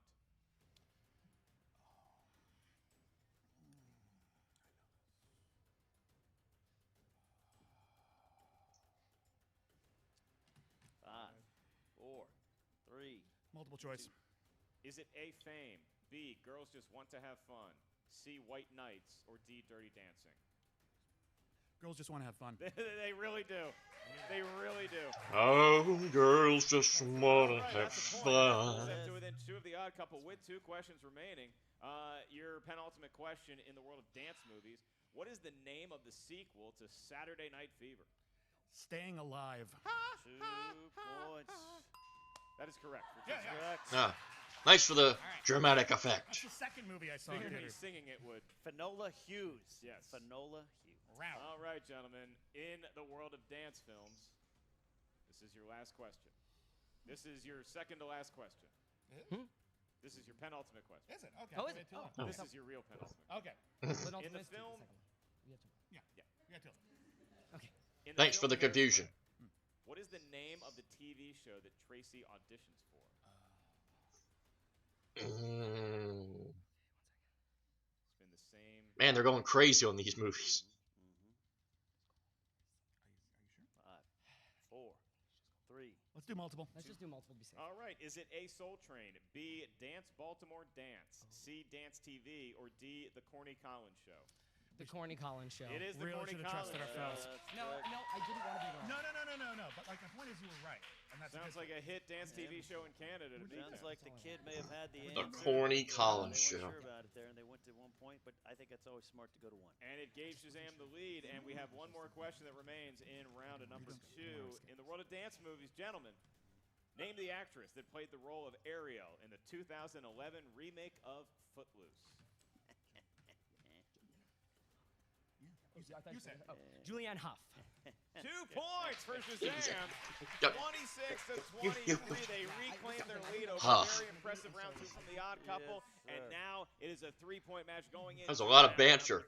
Five, 4, 3. Multiple choice. Is it A, Fame, B, Girls Just Want to Have Fun, C, White Nights, or D, Dirty Dancing? Girls just want to have fun. They really do. They really do. Oh, girls just wanna All right, have that's a point. fun. Step to within 2 of the Odd Couple with 2 questions remaining. Your penultimate question in the world of dance movies. What is the name of the sequel to Saturday Night Fever? Staying alive. 2 points. That is correct. Yeah, Correct. Ah, nice for the dramatic effect. That's the second movie I saw in theater. Singing it would. Finola Hughes. Yes. Finola Hughes. All right, gentlemen. In the world of dance films, this is your last question. This is your second to last question. This is your penultimate question. Is it? Okay. Oh, is it? Oh. This is your real penultimate. Okay. In the film, Yeah. We got 2. Okay. in Thanks for film the confusion. What is the name of the TV show that Tracy auditions for? It's been the same. Man, they're going crazy on these movies. do multiple. Let's just do multiple to be safe. All right. Is it A, Soul Train, B, Dance Baltimore Dance, C, Dance TV, or D, The Corny Collins Show? The Corny Collins Show. It is the Really Corny should have Collins trusted our Show. fellas. No, I didn't want to be wrong. No. But like, the point is, you were right, and that's Sounds like a hit dance TV show in Canada to me. Sounds like the kid may have had the The answer. Corny but, Collins they Show. weren't sure about it there, and they went to 1 point, but I think it's always smart to go to 1. And it gave Shazam the lead, and we have one more question that remains in round of number 2. In the world of dance movies, gentlemen, name the actress that played the role of Ariel in the 2011 remake of Footloose. You said Julianne Hough. 2 points for Shazam. 26 to 23. They reclaim their lead over a very impressive round 2 from the Odd Couple, and now it is a 3-point match going in. There's a lot of banter.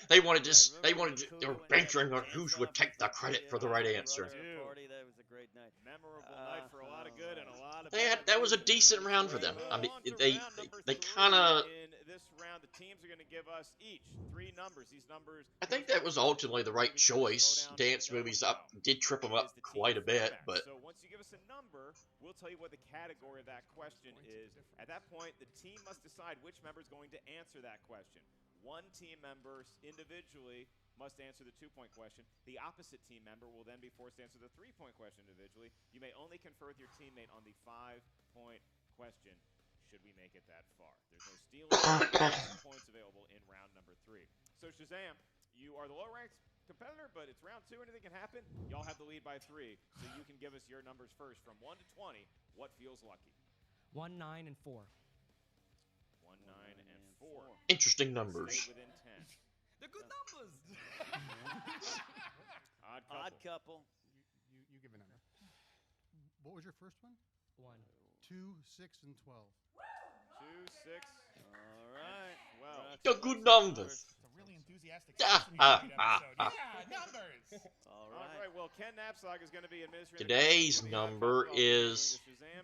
They were bantering on who would take the credit for the right answer. That was a great night. Memorable night for a lot of good and a lot of That was a decent round for them. I mean, they kind of. In this round, the teams are going to give us each 3 numbers. These numbers. I think that was ultimately the right choice. Dance movies did trip them up quite a bit, but. So once you give us a number, we'll tell you what the category of that question is. At that point, the team must decide which member is going to answer that question. One team member individually must answer the 2-point question. The opposite team member will then be forced to answer the 3-point question individually. You may only confer with your teammate on the 5-point question should we make it that far. There's no stealing. Points available in round number 3. So Shazam, you are the low-ranked competitor, but it's round 2. Anything can happen. Y'all have the lead by 3, so you can give us your numbers first. From 1 to 20, what feels lucky? 1, 9, and 4. 1, 9, and 4. Interesting numbers. Stay within 10. They're good numbers. Odd couple. You give a number. What was your first one? 1. 2, 6, and 12. 2, 6. All right. Well, The good numbers. It's a really enthusiastic Ah, episode. ah, ah. Yeah, numbers. All all right. Well, Ken Knapsack is going to be administering. Today's number is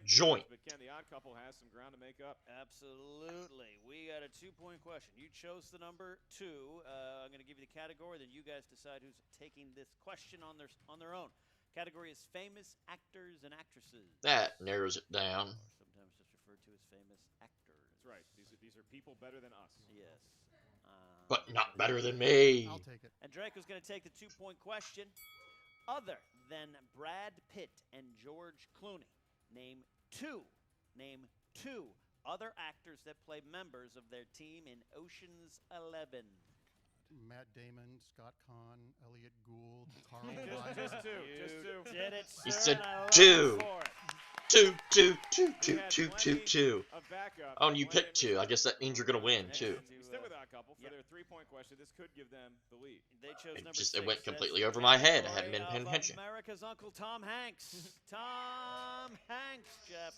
joint. But Ken, the Odd Couple has some ground to make up. Absolutely. We got a 2-point question. You chose the number 2. I'm going to give you the category, then you guys decide who's taking this question on their own. Category is famous actors and actresses. That narrows it down. Or sometimes just referred to as famous actors. That's right. These are people better than us. Yes. But not better than me. I'll take it. And Draco's going to take the 2-point question. Other than Brad Pitt and George Clooney, name two other actors that play members of their team in Ocean's 11. Matt Damon, Scott Conn, Elliot Gould, Carl Just Reiner. two. Did it, He sir, said and I love two. you for it. Two. Of backup. Oh, and you picked 2. I guess that means you're going to win, too. You stay with Odd Couple for their 3-point question. This could give them the lead. They chose number It went 6. completely That's over my head. I the hadn't been paying category attention. of America's Uncle Tom Hanks. Tom Hanks, Jeff.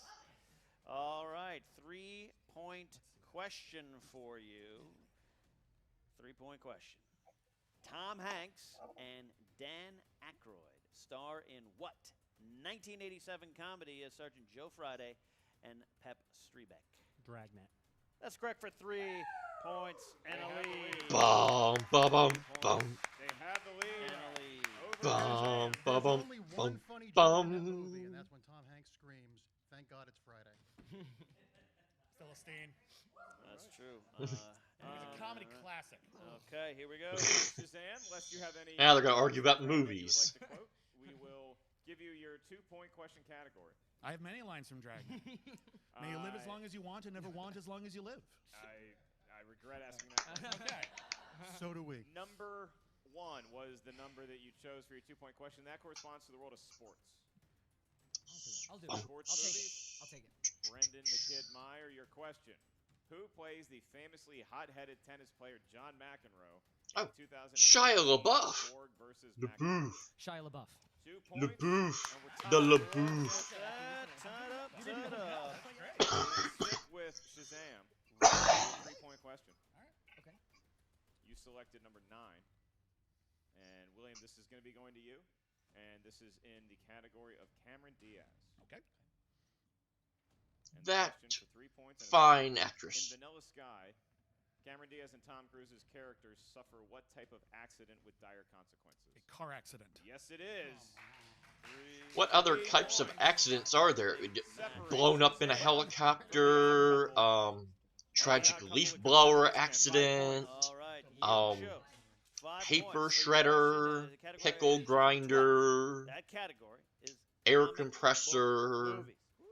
All right, 3-point question for you. 3-point question. Tom Hanks and Dan Aykroyd star in what 1987 comedy as Sergeant Joe Friday and Pep Strebeck? Dragnet. That's correct for 3 points and a lead. Bum, bum, bum, bum. They have the lead. And a lead. Bum, There's bum, bum, only bum, one funny joke bum. in that movie, and that's when Tom Hanks screams, "Thank God it's Friday." Philistine. That's true. It's a comedy classic. Okay, here we go. Suzanne, unless you have any. Now they're going to argue about that you would movies. like to quote, we will give you your 2-point question category. I have many lines from Dragnet. May you live as long as you want and never want as long as you live. I regret asking that question. Okay. So do we. Number 1 was the number that you chose for your 2-point question. That corresponds to the world of sports. I'll do it. Sports I'll take movies. it. I'll take it. Brendan the Kid Meyer, your question. Who plays the famously hot-headed tennis player John McEnroe in 2000? Shia LaBeouf. Borg versus LaBeouf. Shia LaBeouf. 2 points. LaBeouf. And we're The tied. LaBeouf. Tied up. Stick with Shazam. 3-point question. All right. Okay. You selected number 9. And William, this is going to be going to you. And this is in the category of Cameron Diaz. Okay. And the That question for 3 points. and fine in actress. Vanilla Sky, Cameron Diaz and Tom Cruise's characters suffer what type of accident with dire consequences? A car accident. Yes, it is. What other types of accidents are there? Blown up in a helicopter, tragic leaf blower accident, paper shredder, pickle grinder, air compressor,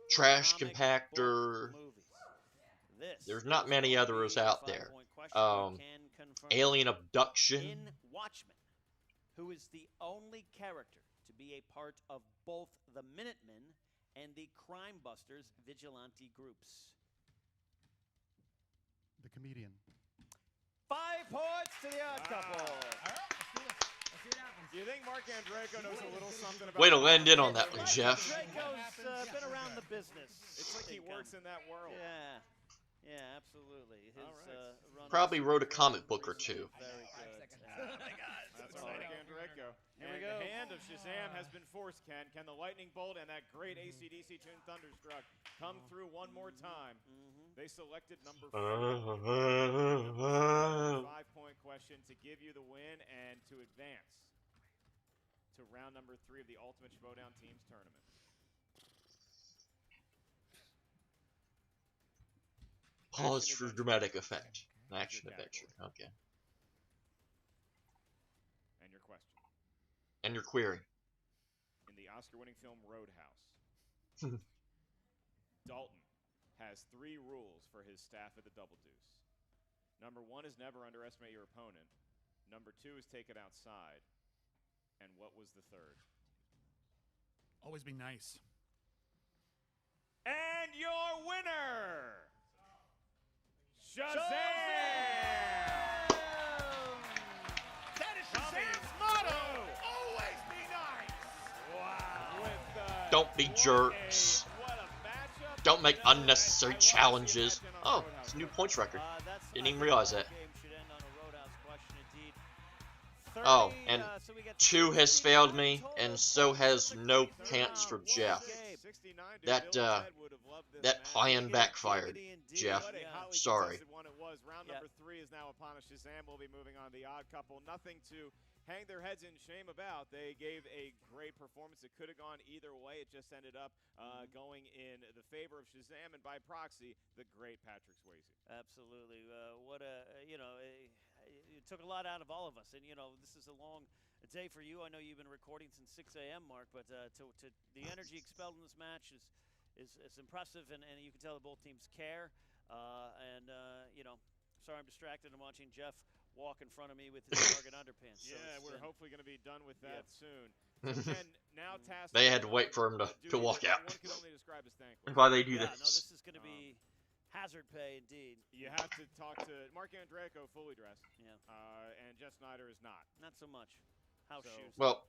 trash compactor. There's not many others out there. Alien abduction. In Watchmen, who is the only character to be a part of both the Minutemen and the Crime Busters vigilante groups. The comedian. 5 points to the Odd Couple. Do you think Mark Andreyko knows a little something about... Way to land in on that one, Jeff. Andreyko's been around the business. It's like he works in that world. Yeah, absolutely. His, Probably wrote a comic book or two. Very good. Oh my God. That's Mark Andreyko. Here we And go. the hand of Shazam has been forced, Ken. Can the lightning bolt and that great AC/DC tune Thunderstruck come through one more time? They selected number 4. 5-point question to give you the win and to advance to round number 3 of the Ultimate Schmoedown Teams Tournament. Pause for dramatic effect. Action adventure. Okay. And your question. And your query. In the Oscar-winning film Roadhouse, Dalton has 3 rules for his staff at the Double Deuce. Number 1 is never underestimate your opponent. Number 2 is take it outside. And what was the 3rd? Always be nice. And your winner, Shazam! That is Shazam's motto! Always be nice! Wow. With, Don't be jerks. Don't make unnecessary challenges. Oh, it's a new points record. Didn't even realize that. Oh, and 2 has failed me, and so has no pants for Jeff. That plan backfired, Jeff. Sorry. Round number 3 is now upon us. Shazam will be moving on. The Odd Couple, nothing to hang their heads in shame about. They gave a great performance. It could have gone either way. It just ended up going in the favor of Shazam and by proxy, the great Patrick Swayze. Absolutely. What a, it took a lot out of all of us. And, this is a long day for you. I know you've been recording since 6 a.m., Mark, but to the energy expelled in this match is impressive, and you can tell that both teams care. Sorry I'm distracted. I'm watching Jeff walk in front of me with his target underpants. Yeah, so we're hopefully going to be done with that soon. So Ken, now they had to wait for him to walk out. One can only describe as thankless. Why they do No, this? this is going to be hazard pay indeed. You have to talk to Mark Andreyko, fully dressed. Yeah. And Jeff Snyder is not. Not so much. House shoes. Well,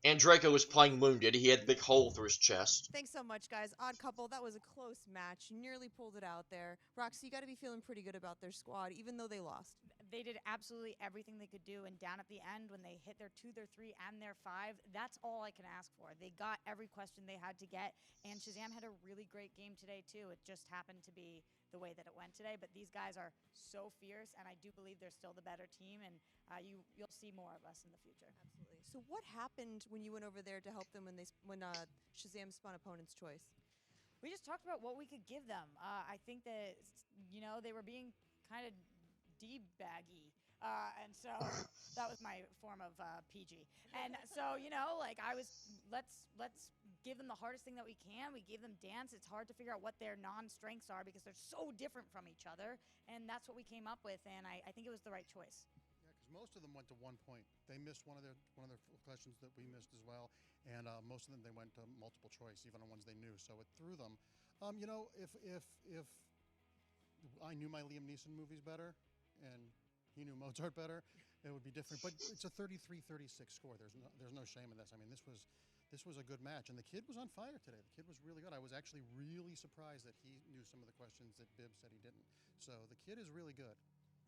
Andreyko was playing wounded. He had a big hole through his chest. Thanks so much, guys. Odd Couple, that was a close match. You nearly pulled it out there. Roxy, you got to be feeling pretty good about their squad, even though they lost. They did absolutely everything they could do, and down at the end, when they hit their 2, their 3, and their 5, that's all I can ask for. They got every question they had to get, and Shazam had a really great game today, too. It just happened to be the way that it went today, but these guys are so fierce, and I do believe they're still the better team, and you'll see more of us in the future. Absolutely. So what happened when you went over there to help them when Shazam spun opponent's choice? We just talked about what we could give them. I think that, they were being kind of D-baggy. And so that was my form of PG. And so, let's give them the hardest thing that we can. We gave them dance. It's hard to figure out what their non-strengths are because they're so different from each other. And that's what we came up with, and I think it was the right choice. Yeah, because most of them went to 1 point. They missed one of their questions that we missed as well, and most of them they went to multiple choice, even on ones they knew. So it threw them. If I knew my Liam Neeson movies better, and he knew Mozart better, it would be different. But it's a 33-36 score. There's no shame in this. I mean, this was a good match, and the kid was on fire today. The kid was really good. I was actually really surprised that he knew some of the questions that Bibb said he didn't. So the kid is really good.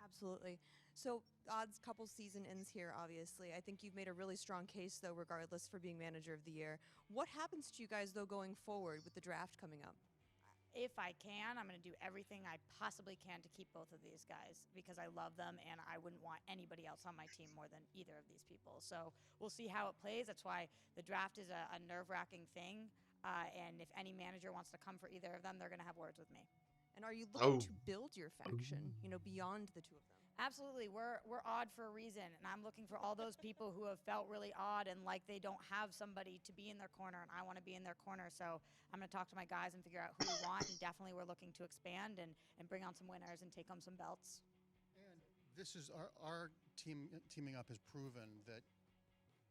Absolutely. So Odds Couple season ends here, obviously. I think you've made a really strong case, though, regardless, for being Manager of the Year. What happens to you guys, though, going forward with the draft coming up? if I can, I'm going to do everything I possibly can to keep both of these guys because I love them and I wouldn't want anybody else on my team more than either of these people. So we'll see how it plays. That's why the draft is a nerve-wracking thing. And if any manager wants to come for either of them, they're going to have words with me. And are you looking to build your faction, beyond the two of them? Absolutely. We're odd for a reason, and I'm looking for all those people who have felt really odd and like they don't have somebody to be in their corner, and I want to be in their corner. So I'm going to talk to my guys and figure out who we want, and definitely we're looking to expand and bring on some winners and take home some belts. And this is our teaming up has proven that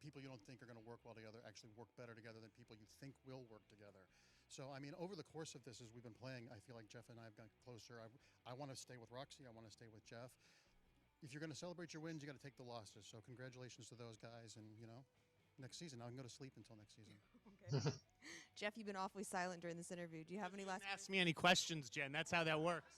people you don't think are going to work well together actually work better together than people you think will work together. So, I mean, over the course of this, as we've been playing, I feel like Jeff and I have gotten closer. I want to stay with Roxy. I want to stay with Jeff. If you're going to celebrate your wins, you got to take the losses. So congratulations to those guys. And, next season, I can go to sleep until next season. Okay. Jeff, you've been awfully silent during this interview. Do you have any last Ask me any questions, Jen. That's how that works.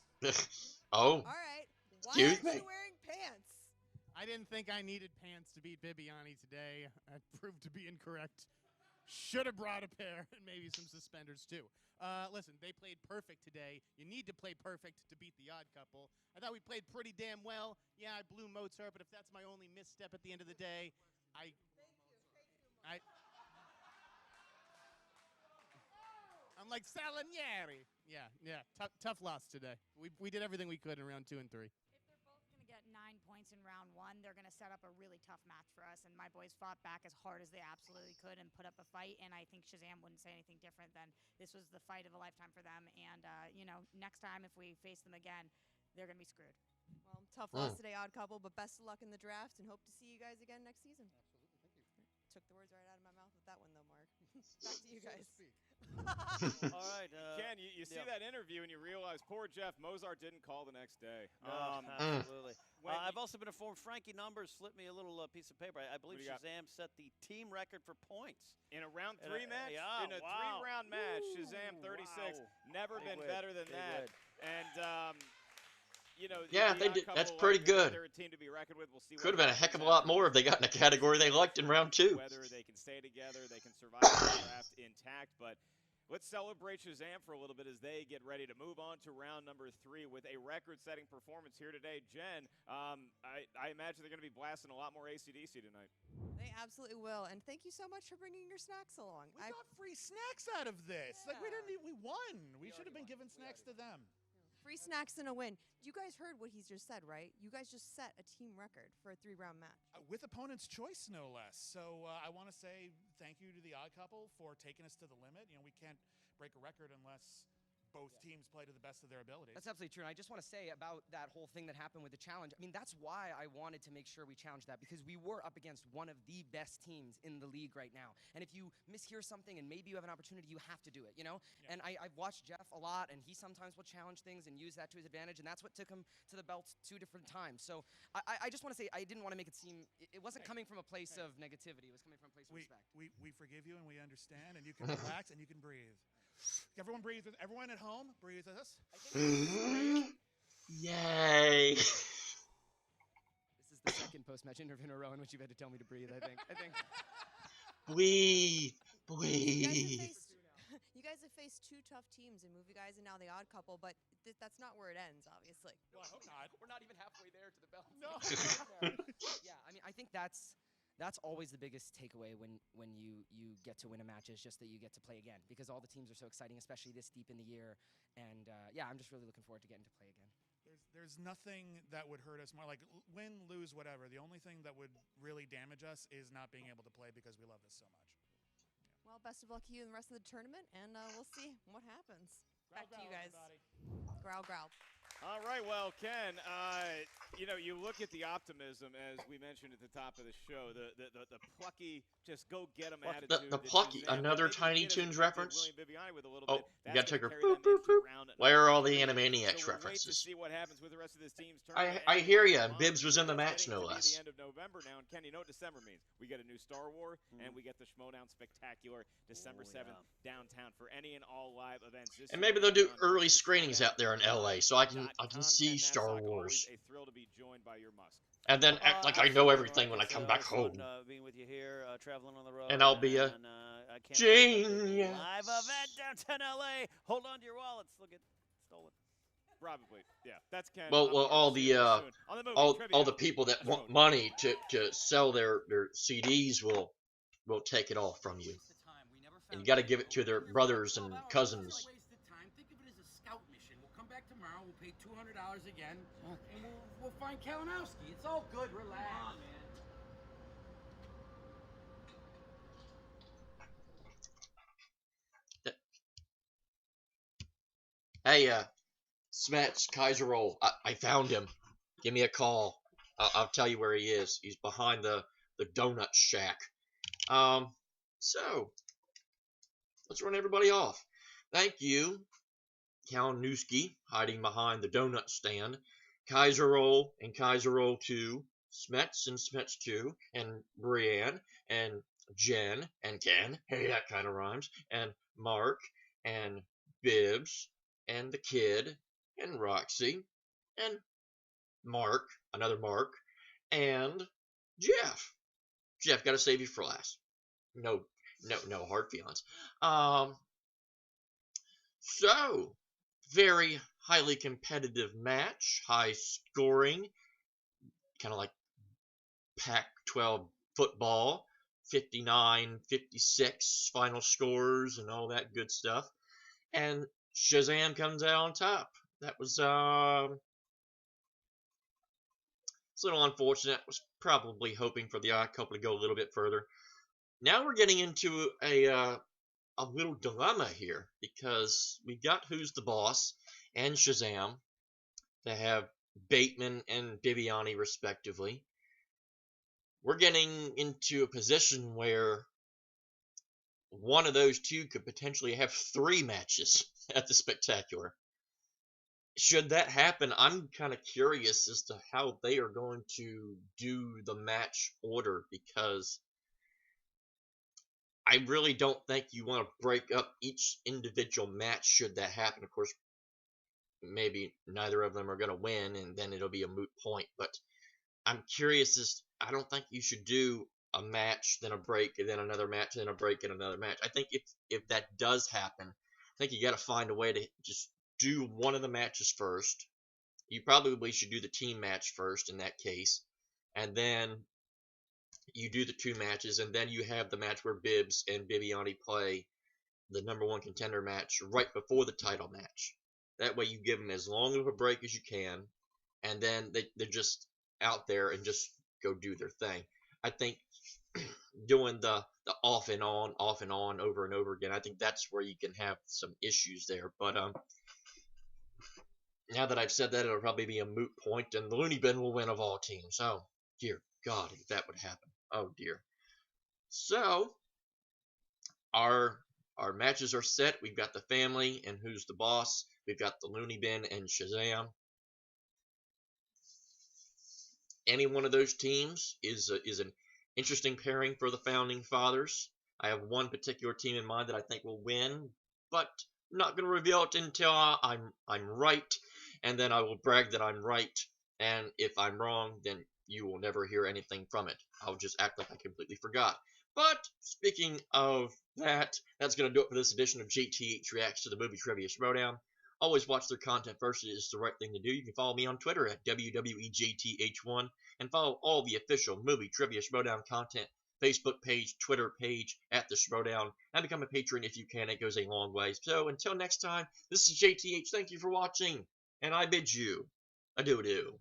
All right. Why Excuse aren't me? you wearing pants? I didn't think I needed pants to beat Bibiani today. I proved to be incorrect. Should have brought a pair and maybe some suspenders too. Listen, they played perfect today. You need to play perfect to beat the odd couple. I thought we played pretty damn well. Yeah, I blew Mozart, but if that's my only misstep at the end of the day, I'm like Salieri. Yeah. Tough loss today. We did everything we could in round 2 and 3. If they're both going to get 9 points in round 1, they're going to set up a really tough match for us. And my boys fought back as hard as they absolutely could and put up a fight. And I think Shazam wouldn't say anything different than this was the fight of a lifetime for them. And, next time if we face them again, they're going to be screwed. Well, tough loss today, odd couple, but best of luck in the draft and hope to see you guys again next season. Absolutely. Thank you. Took the words right out of my mouth with that one, though, Mark. Back to you guys. All right. Ken, you see that interview and you realize poor Jeff Mozart didn't call the next day. Absolutely. I've also been informed Frankie Numbers slipped me a little piece of paper. I believe Shazam set the team record for points. In a round 3 match? Yeah, in a 3-round match, Shazam 36. Wow. Never been better than that. And, Yeah, they did. That's pretty good. They're a team to be reckoned with. We'll see. Could have been a heck of a lot more if they got in a category they liked in round 2. Whether they can stay together, they can survive the draft intact. But let's celebrate Shazam for a little bit as they get ready to move on to round number 3 with a record-setting performance here today. Jen, I imagine they're going to be blasting a lot more AC/DC tonight. They absolutely will. And thank you so much for bringing your snacks along. We got free snacks out of this. Yeah. Like we won. We should have been giving snacks to them. Free snacks and a win. You guys heard what he's just said, right? You guys just set a team record for a 3-round match. With opponent's choice, no less. So I want to say thank you to the odd couple for taking us to the limit. We can't break a record unless both teams play to the best of their abilities. That's absolutely true. And I just want to say about that whole thing that happened with the challenge. I mean, that's why I wanted to make sure we challenged that, because we were up against one of the best teams in the league right now. And if you mishear something and maybe you have an opportunity, you have to do it, Yeah. And I've watched Jeff a lot, and he sometimes will challenge things and use that to his advantage, and that's what took him to the belts 2 different times. So I just want to say I didn't want to make it seem it wasn't coming from a place of negativity. It was coming from a place of respect. We forgive you and we understand, and you can relax and you can breathe. Everyone breathe. Everyone at home, breathe with us. Yay! This is the second post-match interview in a row in which you've had to tell me to breathe, I think. Breathe. You guys have faced 2 tough teams in Movie Guys and now the Odd Couple, but that's not where it ends, obviously. Well, I hope not. We're not even halfway there to the belt. No. Yeah, I mean, I think that's always the biggest takeaway when you get to win a match, is just that you get to play again, because all the teams are so exciting, especially this deep in the year. And I'm just really looking forward to getting to play again. There's nothing that would hurt us more, like win, lose, whatever. The only thing that would really damage us is not being able to play because we love this so much. Well, best of luck to you in the rest of the tournament, and we'll see what happens. Growl, Back to you growl, guys. everybody. Growl, growl. All right, well, Ken, you look at the optimism, as we mentioned at the top of the show, the plucky, just go get them attitude. The plucky, another Tiny Toons reference. Oh, you gotta take her. Boop, Boop, boop. Where are all the Animaniacs so references? Wait to see what happens with the rest of this team's I hear ya. Bibbs was in the match, no less. The end of November now, and Ken, you know what December means? We get a new Star Wars, and we get the Schmoedown Spectacular December 7th downtown for any and all live events. And maybe they'll do early screenings out there in LA, so I can see Star Wars. A thrill to to be joined by your Musk. And then act like I know everything when I come back home. Being with you here, traveling on the road. And I'll be a genius. Live event downtown LA. Hold on to your wallets. Look at stolen. Probably, yeah. That's Ken. Well, all the people that want money to sell their CDs will take it all from you. And you got to give it to their brothers and cousins. Think of it as a scout mission. We'll come back tomorrow. We'll pay $200 again, and we'll find Kalinowski. It's all good. Relax. Come on, man. Hey, Smets, Kaiserol, I found him. Give me a call. I'll tell you where he is. He's behind the donut shack. So let's run everybody off. Thank you, Kalinowski, hiding behind the donut stand, Kaiserol and Kaiserol 2, Smets and Smets 2, and Brienne, and Jen, and Ken, hey, that kind of rhymes, and Mark, and Bibbs, and the Kid, and Roxy, and Mark, another Mark, and Jeff. Jeff, gotta save you for last. No hard feelings. So, very highly competitive match, high scoring, kind of like Pac-12 football, 59-56 final scores and all that good stuff. And Shazam comes out on top. That was it's a little unfortunate. I was probably hoping for the odd couple to go a little bit further. Now we're getting into a little dilemma here, because we've got Who's the Boss and Shazam to have Bateman and Bibiani respectively. We're getting into a position where one of those two could potentially have 3 matches at the Spectacular. Should that happen, I'm kind of curious as to how they are going to do the match order, because I really don't think you want to break up each individual match should that happen. Of course, maybe neither of them are going to win, and then it'll be a moot point. But I'm curious I don't think you should do a match, then a break, and then another match, then a break, and another match. I think if that does happen, I think you got to find a way to just do one of the matches first. You probably should do the team match first in that case, and then you do the 2 matches, and then you have the match where Bibbs and Bibiani play the #1 contender match right before the title match. That way you give them as long of a break as you can, and then they're just out there and just go do their thing. I think doing the off and on, over and over again, I think that's where you can have some issues there. But now that I've said that, it'll probably be a moot point, and the Looney Bin will win of all teams. Oh, dear God, if that would happen. Oh, dear. So, our matches are set. We've got the family and Who's the Boss. We've got the Looney Bin and Shazam. Any one of those teams is an interesting pairing for the Founding Fathers. I have one particular team in mind that I think will win, but I'm not going to reveal it until I'm right, and then I will brag that I'm right, and if I'm wrong, then you will never hear anything from it. I'll just act like I completely forgot. But speaking of that, that's going to do it for this edition of JTH Reacts to the Movie Trivia Schmoedown. Always watch their content first. It is the right thing to do. You can follow me on Twitter at WWEJTH1 and follow all the official Movie Trivia Schmoedown content, Facebook page, Twitter page at the Schmoedown, and become a patron if you can. It goes a long way. So until next time, this is JTH. Thank you for watching, and I bid you adieu.